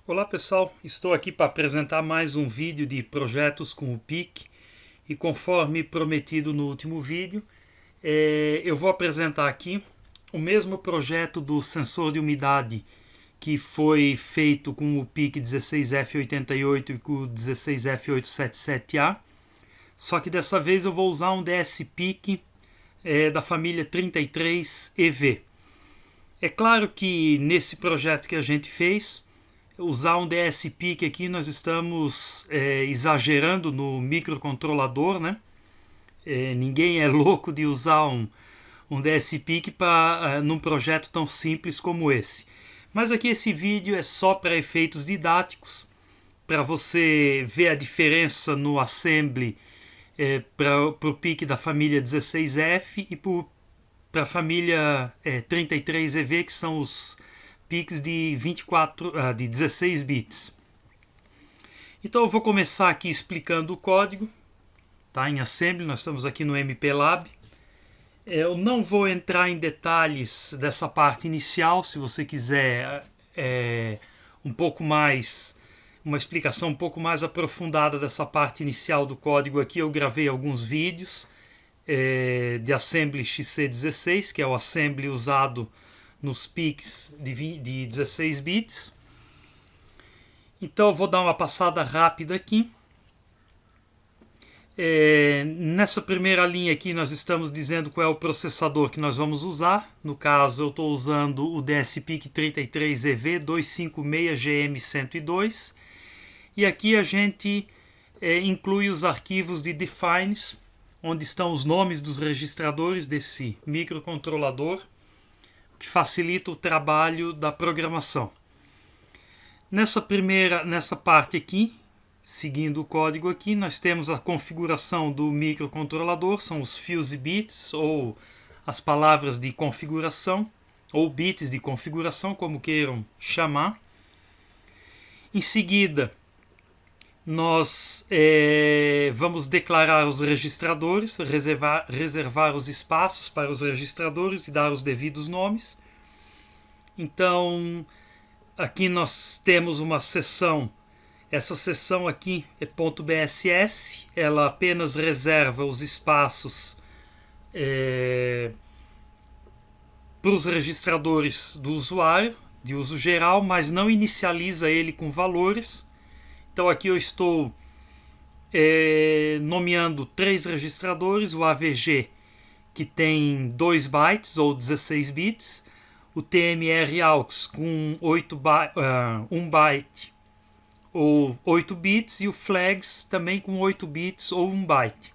Olá pessoal, estou aqui para apresentar mais um vídeo de projetos com o PIC e conforme prometido no último vídeo, eu vou apresentar aqui o mesmo projeto do sensor de umidade que foi feito com o PIC 16F88 e com o 16F877A, só que dessa vez eu vou usar um DS-PIC da família 33EV. É claro que nesse projeto que a gente fez, usar um DS-PIC aqui, nós estamos exagerando no microcontrolador, né? Ninguém é louco de usar um DS-PIC num projeto tão simples como esse. Mas aqui esse vídeo é só para efeitos didáticos, para você ver a diferença no assembly para o PIC da família 16F e para a família 33EV, que são os PICs de 16 bits. Então eu vou começar aqui explicando o código, tá? Em assembly, nós estamos aqui no MPLAB. Eu não vou entrar em detalhes dessa parte inicial. Se você quiser um pouco mais, uma explicação um pouco mais aprofundada dessa parte inicial do código aqui, eu gravei alguns vídeos de assembly XC16, que é o assembly usado nos PICs de 16 bits. Então eu vou dar uma passada rápida aqui. Nessa primeira linha aqui nós estamos dizendo qual é o processador que nós vamos usar. No caso eu estou usando o DS-PIC 33EV 256GM102. E aqui a gente inclui os arquivos de defines, onde estão os nomes dos registradores desse microcontrolador, que facilita o trabalho da programação. Nessa parte aqui, seguindo o código aqui, nós temos a configuração do microcontrolador, são os fuse bits, ou as palavras de configuração, ou bits de configuração, como queiram chamar. Em seguida, nós vamos declarar os registradores, reservar os espaços para os registradores e dar os devidos nomes. Então, aqui nós temos uma seção. Essa seção aqui é .bss, ela apenas reserva os espaços para os registradores do usuário, de uso geral, mas não inicializa ele com valores. Então aqui eu estou nomeando 3 registradores, o AVG, que tem 2 bytes ou 16 bits, o TMR-AUX com 1 byte ou 8 bits e o FLAGS também com 8 bits ou 1 byte.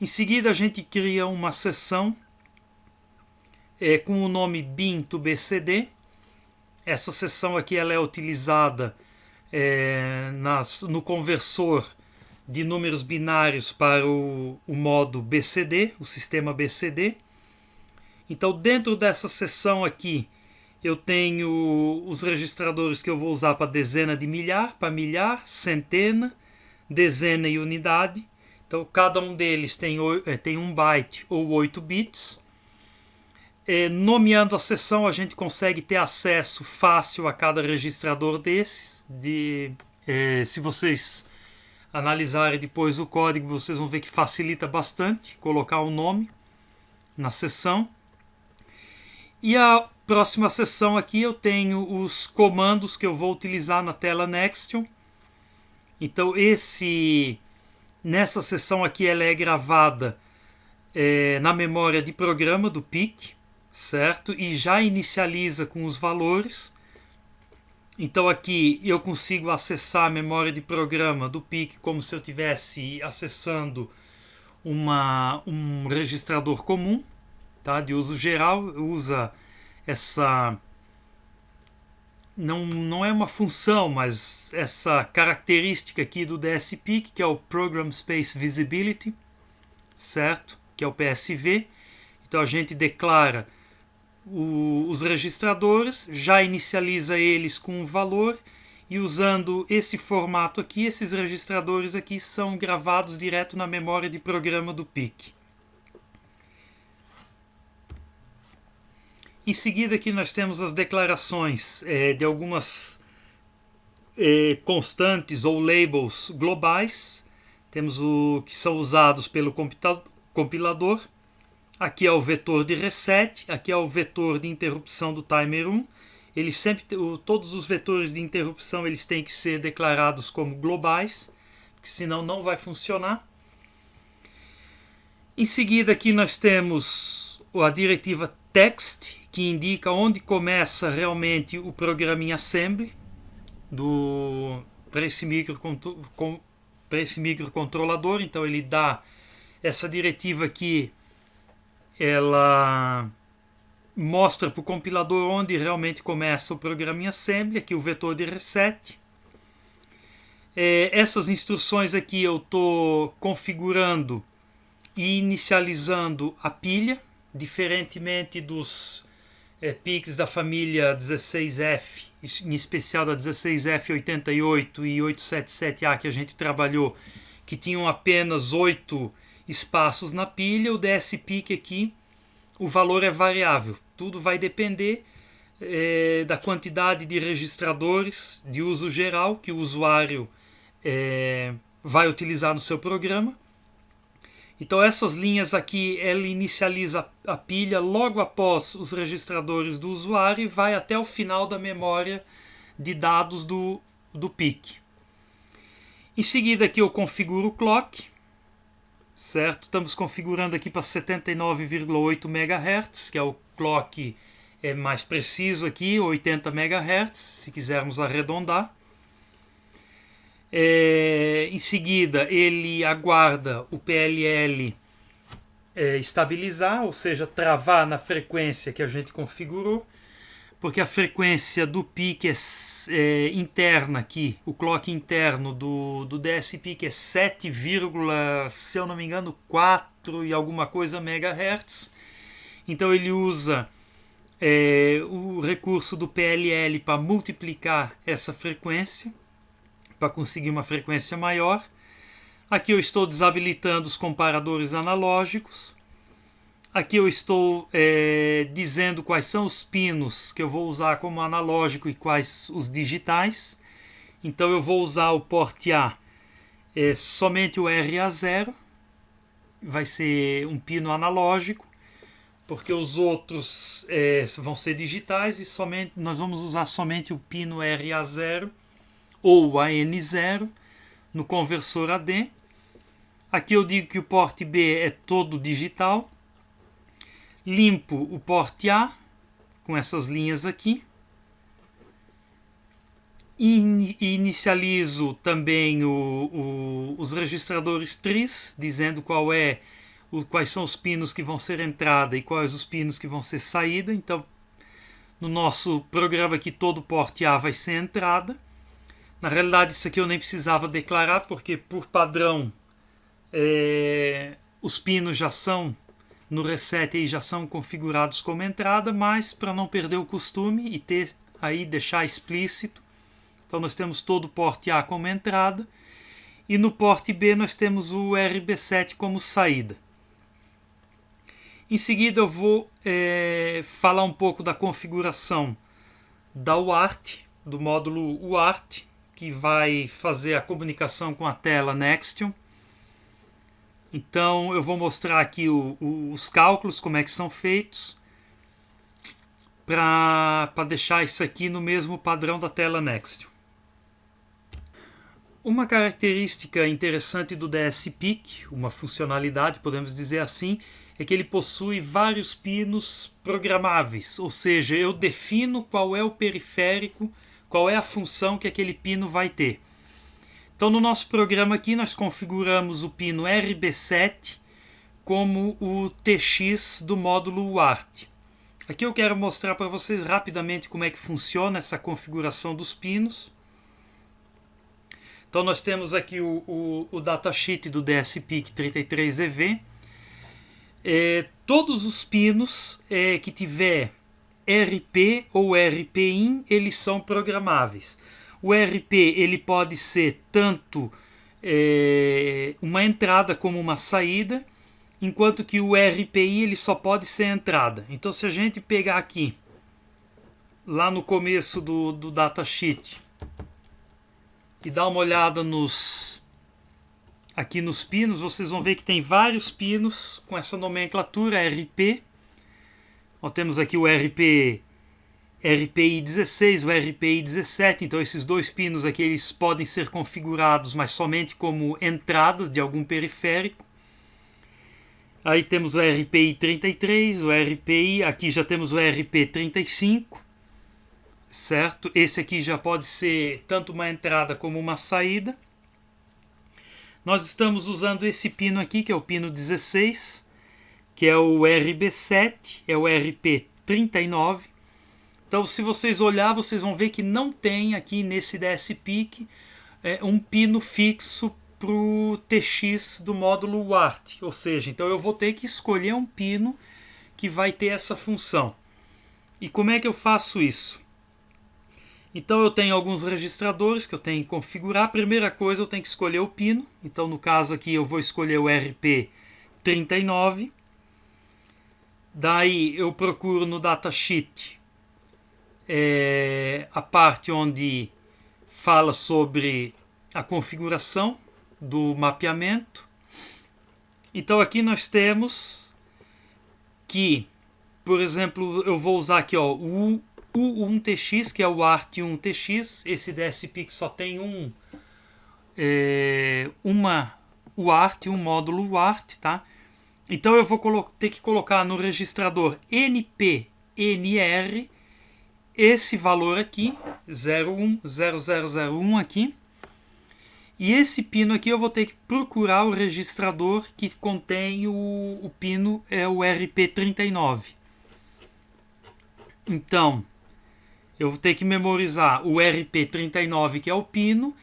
Em seguida a gente cria uma seção com o nome bin to BCD. Essa seção aqui ela é utilizada no conversor de números binários para o modo BCD, o sistema BCD. Então dentro dessa seção aqui eu tenho os registradores que eu vou usar para dezena de milhar, para milhar, centena, dezena e unidade. Então cada um deles tem 1 byte ou 8 bits. Nomeando a seção a gente consegue ter acesso fácil a cada registrador desses. Se vocês analisarem depois o código, vocês vão ver que facilita bastante colocar um nome na seção. E a próxima seção aqui eu tenho os comandos que eu vou utilizar na tela Nextion. Então nessa seção aqui ela é gravada na memória de programa do PIC, certo? E já inicializa com os valores. Então aqui eu consigo acessar a memória de programa do PIC como se eu estivesse acessando um registrador comum, tá? De uso geral. Usa essa... Não é uma função, mas essa característica aqui do DS-PIC, que é o Program Space Visibility, certo? Que é o PSV. Então a gente declara os registradores, já inicializa eles com um valor e usando esse formato aqui, esses registradores aqui são gravados direto na memória de programa do PIC. Em seguida aqui nós temos as declarações de algumas constantes ou labels globais. Temos o que são usados pelo compilador. Aqui é o vetor de reset, aqui é o vetor de interrupção do timer 1. Todos os vetores de interrupção eles têm que ser declarados como globais, porque senão não vai funcionar. Em seguida aqui nós temos a diretiva text, que indica onde começa realmente o programa em assembly para esse microcontrolador. Então ele dá essa diretiva aqui, ela mostra para o compilador onde realmente começa o programa em assembly. Aqui o vetor de reset. Essas instruções aqui eu estou configurando e inicializando a pilha, diferentemente dos PICs da família 16F, em especial da 16F88 e 877A que a gente trabalhou, que tinham apenas 8 espaços na pilha. O DS-PIC aqui, o valor é variável. Tudo vai depender da quantidade de registradores de uso geral que o usuário vai utilizar no seu programa. Então essas linhas aqui, ela inicializa a pilha logo após os registradores do usuário e vai até o final da memória de dados do PIC. Em seguida aqui eu configuro o clock, certo? Estamos configurando aqui para 79,8 MHz, que é o clock mais preciso aqui, 80 MHz, se quisermos arredondar. Em seguida ele aguarda o PLL estabilizar, ou seja, travar na frequência que a gente configurou, porque a frequência do PIC interna aqui, o clock interno do DS-PIC é 7, se eu não me engano, 4 e alguma coisa MHz. Então ele usa o recurso do PLL para multiplicar essa frequência, para conseguir uma frequência maior. Aqui eu estou desabilitando os comparadores analógicos. Aqui eu estou dizendo quais são os pinos que eu vou usar como analógico e quais os digitais. Então eu vou usar o porte A, somente o RA0, vai ser um pino analógico, porque os outros vão ser digitais e nós vamos usar somente o pino RA0 ou AN0 no conversor AD. Aqui eu digo que o porte B é todo digital. Limpo o porte A com essas linhas aqui. Inicializo também os registradores TRIS, dizendo quais são os pinos que vão ser entrada e quais os pinos que vão ser saída. Então, no nosso programa aqui, todo porte A vai ser entrada. Na realidade, isso aqui eu nem precisava declarar, porque por padrão os pinos já são, no reset aí, já são configurados como entrada, mas para não perder o costume e deixar explícito, então nós temos todo o porte A como entrada e no porte B nós temos o RB7 como saída. Em seguida eu vou falar um pouco da configuração da UART, do módulo UART, que vai fazer a comunicação com a tela Nextion. Então eu vou mostrar aqui os cálculos, como é que são feitos, para deixar isso aqui no mesmo padrão da tela Nextion. Uma característica interessante do DS-PIC, uma funcionalidade, podemos dizer assim, é que ele possui vários pinos programáveis, ou seja, eu defino qual é o periférico, qual é a função que aquele pino vai ter. Então no nosso programa aqui nós configuramos o pino RB7 como o TX do módulo UART. Aqui eu quero mostrar para vocês rapidamente como é que funciona essa configuração dos pinos. Então nós temos aqui o datasheet do DS-PIC 33EV. Todos os pinos que tiver RP ou RP-IN, eles são programáveis. O RP ele pode ser tanto uma entrada como uma saída, enquanto que o RPI ele só pode ser entrada. Então se a gente pegar aqui, lá no começo do datasheet, e dá uma olhada aqui nos pinos, vocês vão ver que tem vários pinos com essa nomenclatura RP. Nós temos aqui o RPI 16, o RPI 17, então esses dois pinos aqui eles podem ser configurados, mas somente como entradas de algum periférico. Aí temos o RPI 33, o RPI, aqui já temos o RP 35, certo? Esse aqui já pode ser tanto uma entrada como uma saída. Nós estamos usando esse pino aqui, que é o pino 16, que é o RB7, é o RP 39. Então, se vocês olharem, vocês vão ver que não tem aqui nesse DSPIC um pino fixo para o TX do módulo UART. Ou seja, então eu vou ter que escolher um pino que vai ter essa função. E como é que eu faço isso? Então eu tenho alguns registradores que eu tenho que configurar. A primeira coisa eu tenho que escolher o pino. Então no caso aqui eu vou escolher o RP39. Daí eu procuro no datasheet a parte onde fala sobre a configuração do mapeamento. Então aqui nós temos que, por exemplo, eu vou usar aqui ó, o U1TX, que é o ART1TX. Esse DSPIC só tem uma UART, um módulo UART, tá? Então eu vou ter que colocar no registrador NPNR esse valor aqui, 010001 aqui. E esse pino aqui eu vou ter que procurar o registrador que contém o pino, é o RP39. Então, eu vou ter que memorizar o RP39, que é o pino,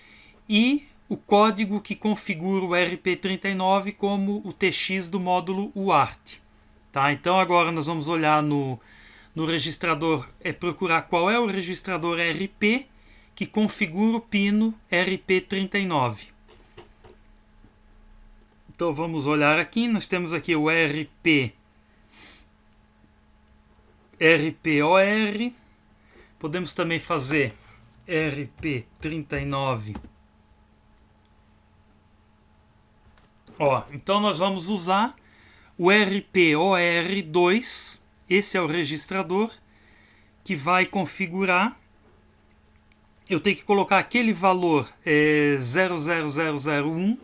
e o código que configura o RP39 como o TX do módulo UART. Tá? Então agora nós vamos olhar no registrador, procurar qual é o registrador RP que configura o pino RP39. Então vamos olhar aqui, nós temos aqui o RPOR, podemos também fazer RP39. Ó, então nós vamos usar o RPOR2, esse é o registrador que vai configurar. Eu tenho que colocar aquele valor 00001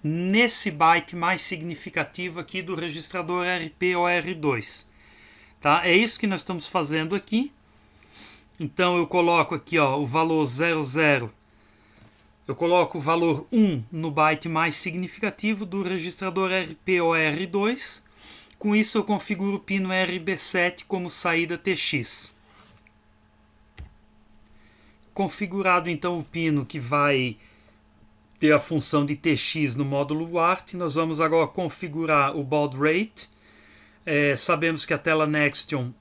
nesse byte mais significativo aqui do registrador RPOR2. Tá? É isso que nós estamos fazendo aqui. Então eu coloco aqui ó, o valor 00. Eu coloco o valor 1 no byte mais significativo do registrador RPOR2. Com isso eu configuro o pino RB7 como saída TX. Configurado então o pino que vai ter a função de TX no módulo UART, nós vamos agora configurar o baud rate. Sabemos que a tela Nextion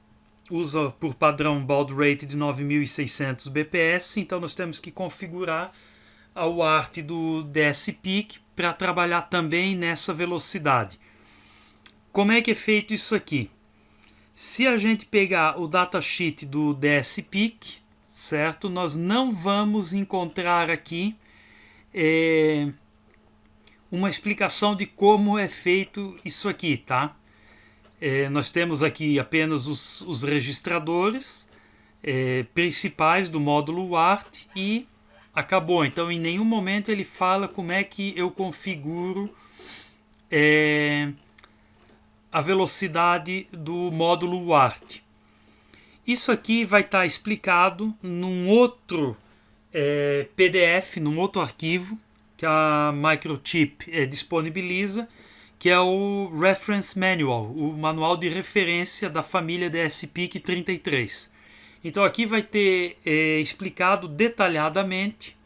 usa por padrão baud rate de 9600 bps, então nós temos que configurar a UART do DSPIC para trabalhar também nessa velocidade. Como é que é feito isso aqui? Se a gente pegar o datasheet do DSPIC, certo? Nós não vamos encontrar aqui uma explicação de como é feito isso aqui, tá? Nós temos aqui apenas os registradores principais do módulo UART e acabou. Então em nenhum momento ele fala como é que eu configuro a velocidade do módulo UART. Isso aqui vai estar explicado num outro PDF, num outro arquivo que a Microchip disponibiliza, que é o Reference Manual, o manual de referência da família DSPIC 33. Então aqui vai ter explicado detalhadamente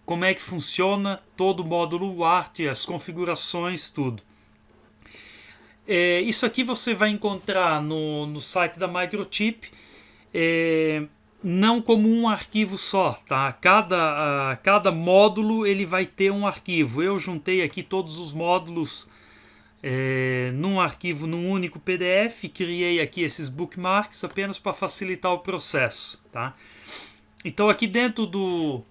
como é que funciona todo o módulo UART, as configurações, tudo. Isso aqui você vai encontrar no site da Microchip, não como um arquivo só, tá? Cada módulo ele vai ter um arquivo. Eu juntei aqui todos os módulos num arquivo, num único PDF, criei aqui esses bookmarks apenas para facilitar o processo, tá? Então aqui dentro do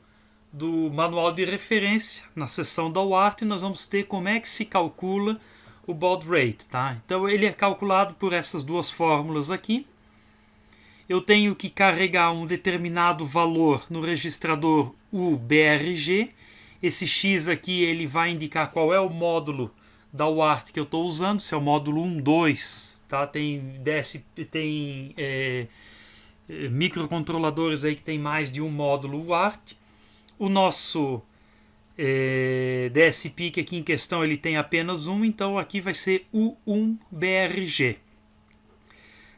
do manual de referência, na seção da UART, nós vamos ter como é que se calcula o baud rate, tá? Então ele é calculado por essas duas fórmulas aqui. Eu tenho que carregar um determinado valor no registrador UBRG. Esse X aqui ele vai indicar qual é o módulo da UART que eu estou usando, se é o módulo 1, 2, tá? Tem microcontroladores aí que tem mais de um módulo UART. O nosso DSPIC aqui em questão ele tem apenas um, então aqui vai ser U1BRG.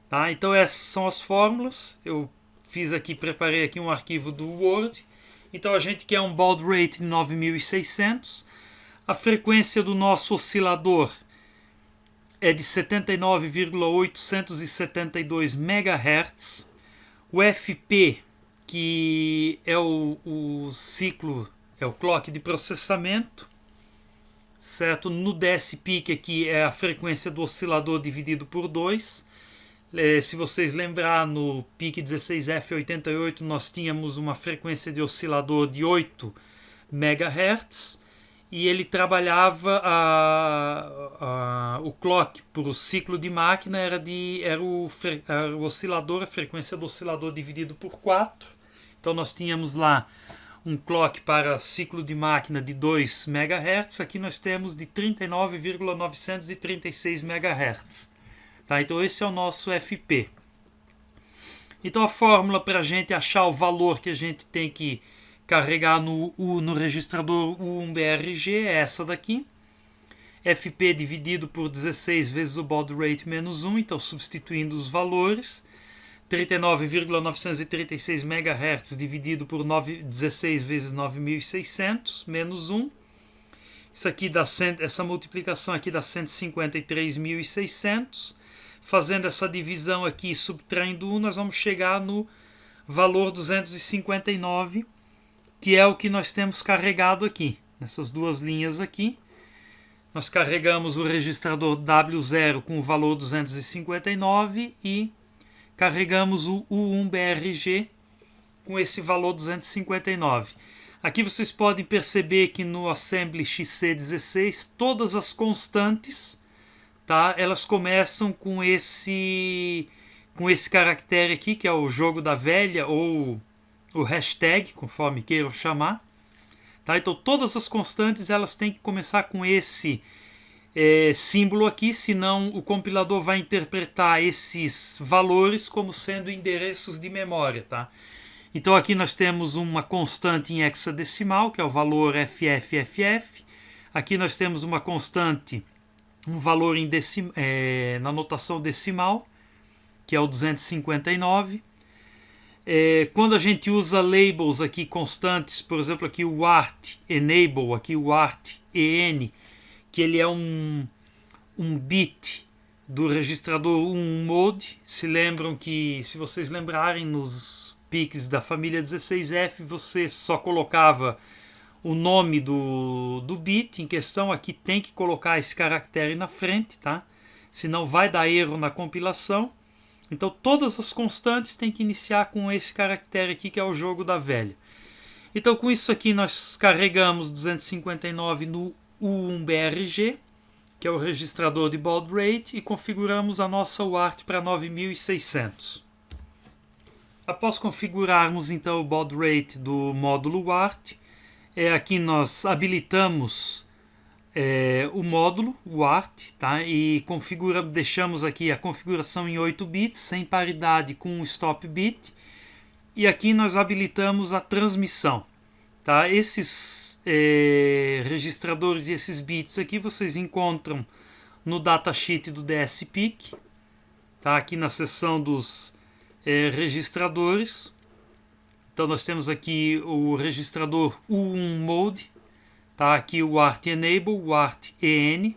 Tá? Então essas são as fórmulas. Eu preparei aqui um arquivo do Word. Então a gente quer um baud rate de 9600. A frequência do nosso oscilador é de 79,872 MHz. O FP, que é o ciclo, é o clock de processamento, certo? No DSPIC aqui é a frequência do oscilador dividido por 2. Se vocês lembrar, no PIC 16F88 nós tínhamos uma frequência de oscilador de 8 MHz e ele trabalhava o clock por o ciclo de máquina era o oscilador, a frequência do oscilador dividido por 4. Então nós tínhamos lá um clock para ciclo de máquina de 2 MHz, aqui nós temos de 39,936 MHz. Tá, então esse é o nosso FP. Então a fórmula para a gente achar o valor que a gente tem que carregar no registrador U1BRG é essa daqui. FP dividido por 16 vezes o baud rate menos 1, então substituindo os valores. 39,936 MHz dividido por 16 vezes 9.600 menos 1. Isso aqui dá essa multiplicação aqui dá 153.600. Fazendo essa divisão aqui, subtraindo 1, nós vamos chegar no valor 259, que é o que nós temos carregado aqui. Nessas duas linhas aqui, nós carregamos o registrador W0 com o valor 259 e carregamos o U1BRG com esse valor 259. Aqui vocês podem perceber que no Assembly XC16 todas as constantes, tá, elas começam com esse caractere aqui, que é o jogo da velha ou o hashtag, conforme queiram chamar. Tá? Então todas as constantes elas têm que começar com esse símbolo aqui, senão o compilador vai interpretar esses valores como sendo endereços de memória. Tá? Então aqui nós temos uma constante em hexadecimal, que é o valor FFFF. Aqui nós temos uma constante, um valor na notação decimal, que é o 259. Quando a gente usa labels aqui constantes, por exemplo aqui o ART enable, aqui o ART EN, que ele é um bit do registrador 1 mode. Se lembram que, se vocês lembrarem, nos PICs da família 16F você só colocava o nome do bit em questão. Aqui tem que colocar esse caractere na frente, tá? Senão vai dar erro na compilação. Então todas as constantes têm que iniciar com esse caractere aqui, que é o jogo da velha. Então com isso aqui nós carregamos 259 no U1BRG, que é o registrador de baud rate, e configuramos a nossa UART para 9600. Após configurarmos então o baud rate do módulo UART, aqui nós habilitamos o módulo UART, tá? E deixamos aqui a configuração em 8 bits, sem paridade com o stop bit, e aqui nós habilitamos a transmissão. Tá? Esses registradores e esses bits aqui vocês encontram no datasheet do DSPIC, tá? Aqui na seção dos registradores. Então nós temos aqui o registrador U1 mode, tá? Aqui o ART enable, o ART EN,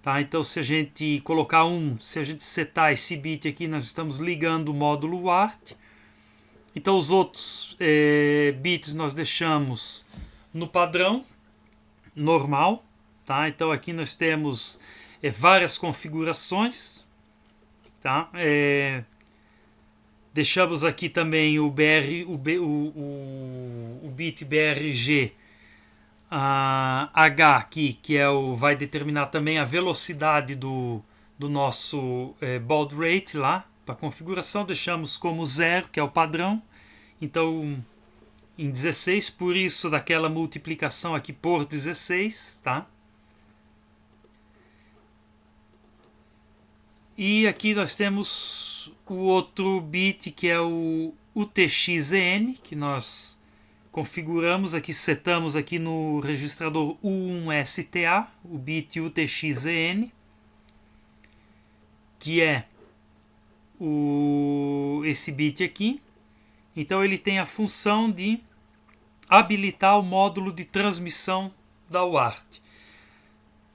tá? Então se a gente colocar se a gente setar esse bit aqui, nós estamos ligando o módulo UART. Então os outros bits nós deixamos no padrão normal, tá? Então aqui nós temos várias configurações, tá? Deixamos aqui também o bit BRG H aqui, que vai determinar também a velocidade do nosso baud rate lá. Para configuração deixamos como 0, que é o padrão. Então em 16, por isso daquela multiplicação aqui por 16, tá? E aqui nós temos o outro bit, que é o UTXN, que nós configuramos aqui, setamos aqui no registrador U1STA, o bit UTXN, que é esse bit aqui. Então ele tem a função de habilitar o módulo de transmissão da UART.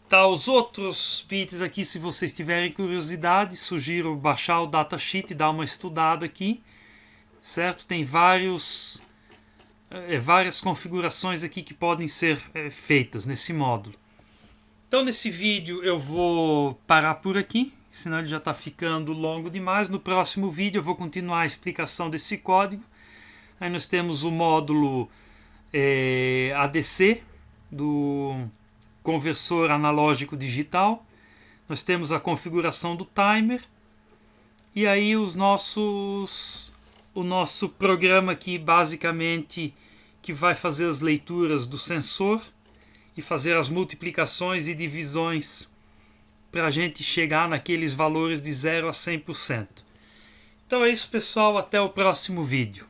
Tá, os outros bits aqui, se vocês tiverem curiosidade, sugiro baixar o datasheet e dar uma estudada aqui, certo? Tem várias configurações aqui que podem ser feitas nesse módulo. Então nesse vídeo eu vou parar por aqui, senão ele já está ficando longo demais. No próximo vídeo eu vou continuar a explicação desse código. Aí nós temos o módulo ADC do conversor analógico digital. Nós temos a configuração do timer. E aí o nosso programa aqui, basicamente, que vai fazer as leituras do sensor e fazer as multiplicações e divisões para a gente chegar naqueles valores de 0 a 100%. Então é isso, pessoal. Até o próximo vídeo.